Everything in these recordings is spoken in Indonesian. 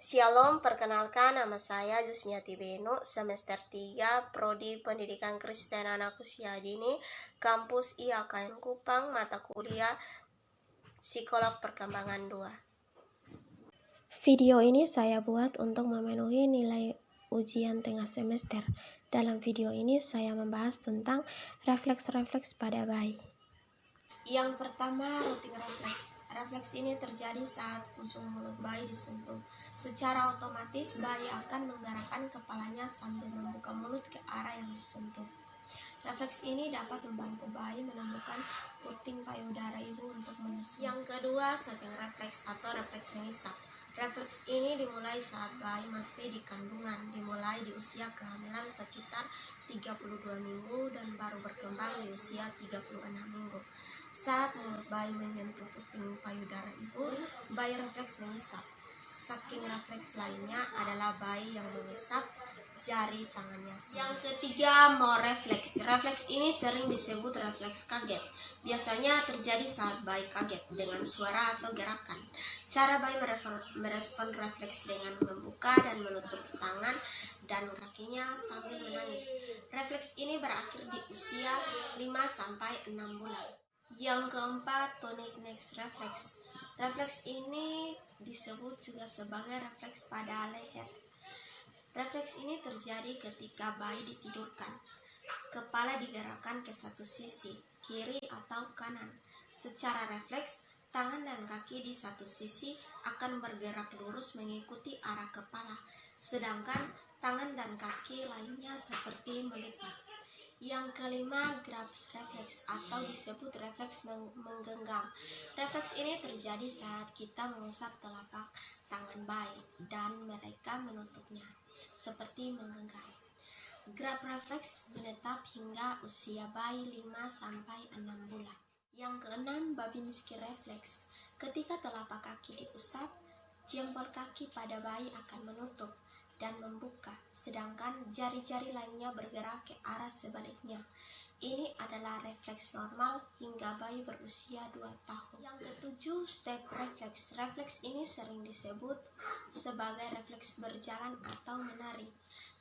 Shalom, perkenalkan nama saya Jusmiati Benu, semester 3, Prodi Pendidikan Kristen Anak Usia Dini, Kampus IAKM Kupang, mata kuliah Psikolog Perkembangan 2. Video ini saya buat untuk memenuhi nilai ujian tengah semester. Dalam video ini saya membahas tentang refleks-refleks pada bayi. Yang pertama, routing refleks. Refleks ini terjadi saat ujung mulut bayi disentuh. Secara otomatis bayi akan menggerakkan kepalanya sambil membuka mulut ke arah yang disentuh. Refleks ini dapat membantu bayi menemukan puting payudara ibu untuk menyusu. Yang kedua, setting refleks atau refleks mengisap. Refleks ini dimulai saat bayi masih di kandungan, dimulai di usia kehamilan sekitar 32 minggu dan baru berkembang di usia 36 minggu. Saat mulut bayi menyentuh puting payudara ibu, bayi refleks mengisap. Saking refleks lainnya adalah bayi yang mengisap jari tangannya. Yang ketiga, more refleks. Refleks ini sering disebut refleks kaget. Biasanya terjadi saat bayi kaget dengan suara atau gerakan. Cara bayi merespon refleks dengan membuka dan menutup tangan dan kakinya sambil menangis. Refleks ini berakhir di usia 5-6 bulan. Yang keempat, tonic neck reflex. Refleks ini disebut juga sebagai refleks pada leher. Refleks ini terjadi ketika bayi ditidurkan. Kepala digerakkan ke satu sisi, kiri atau kanan. Secara refleks, tangan dan kaki di satu sisi akan bergerak lurus mengikuti arah kepala, sedangkan tangan dan kaki lainnya seperti melipat. Yang kelima, grasp reflex atau disebut refleks menggenggam. Refleks ini terjadi saat kita mengusap telapak tangan bayi dan mereka menutupnya, seperti menggenggam. Grab refleks menetap hingga usia bayi 5-6 bulan. Yang keenam, Babinski refleks. Ketika telapak kaki diusap, jempol kaki pada bayi akan menutup dan membuka, sedangkan jari-jari lainnya bergerak ke arah sebaliknya. Ini adalah refleks normal hingga bayi berusia 2 tahun. Yang ketujuh, step refleks. Refleks ini sering disebut sebagai refleks berjalan atau menari.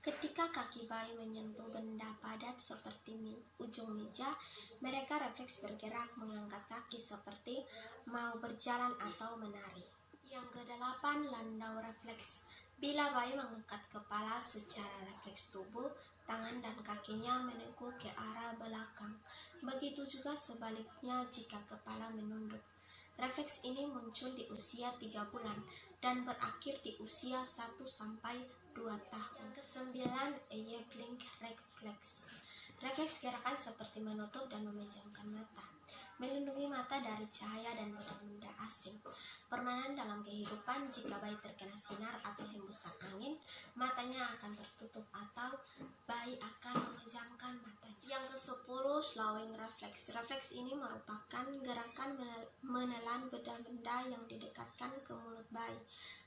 Ketika kaki bayi menyentuh benda padat seperti ujung meja, mereka refleks bergerak mengangkat kaki seperti mau berjalan atau menari. Yang kedelapan, landau refleks. Bila bayi mengangkat kepala secara refleks tubuh, tangan dan kakinya menekuk ke arah belakang. Begitu juga sebaliknya jika kepala menunduk. Refleks ini muncul di usia 3 bulan dan berakhir di usia 1-2 tahun. Yang kesembilan, eye blink refleks. Refleks gerakan seperti menutup dan memejamkan mata, melindungi mata dari cahaya dan benda-benda asing. Permainan dalam kehidupan, jika bayi terkena sinar atau hembusan angin, matanya akan tertutup atau bayi akan memejamkan matanya. Yang ke-10, slowing reflex. Refleks ini merupakan gerakan menelan benda-benda yang didekatkan ke mulut bayi,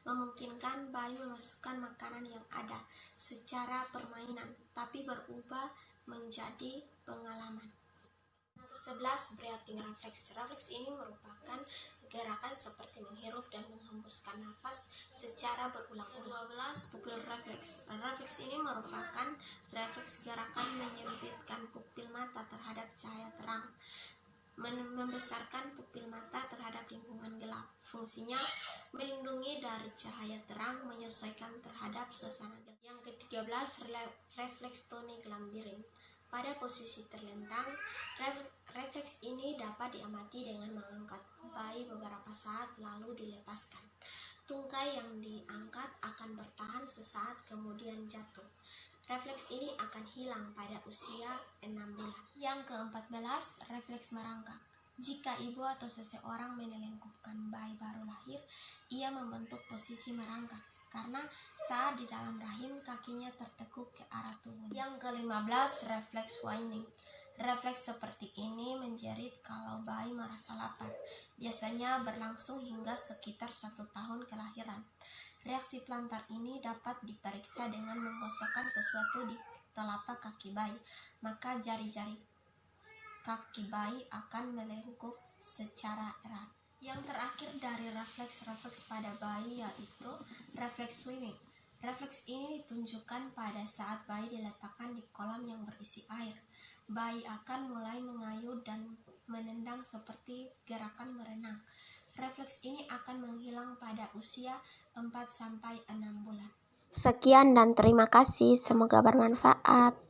memungkinkan bayi memasukkan makanan yang ada secara permainan, tapi berubah menjadi pengalaman. 11, breathing reflex. Refleks ini merupakan gerakan seperti menghirup dan menghembuskan nafas secara berulang-ulang. 12, pupil refleks. Refleks ini merupakan refleks gerakan menyempitkan pupil mata terhadap cahaya terang, membesarkan pupil mata terhadap lingkungan gelap. Fungsinya melindungi dari cahaya terang, menyesuaikan terhadap suasana gelap. Yang ke-13, refleks tonic lambiring. Pada posisi terlentang, refleks ini dapat diamati dengan mengangkat bayi beberapa saat lalu dilepaskan. Tungkai yang diangkat akan bertahan sesaat kemudian jatuh. Refleks ini akan hilang pada usia 6 bulan. Yang ke-14, refleks merangkak. Jika ibu atau seseorang menyelingkupkan bayi baru lahir, ia membentuk posisi merangkak karena saat di dalam rahim kakinya tertekuk ke arah tubuh. Yang ke-15, refleks whining. Refleks seperti ini menjerit kalau bayi merasa lapar. Biasanya berlangsung hingga sekitar 1 tahun kelahiran. Reaksi pelantar ini dapat diperiksa dengan menggosokkan sesuatu di telapak kaki bayi, maka jari-jari kaki bayi akan melengkung secara erat. Yang terakhir dari refleks-refleks pada bayi yaitu refleks swimming. Refleks ini ditunjukkan pada saat bayi diletakkan di kolam yang berisi air. Bayi akan mulai mengayuh dan menendang seperti gerakan berenang. Refleks ini akan menghilang pada usia 4-6 bulan. Sekian dan terima kasih, semoga bermanfaat.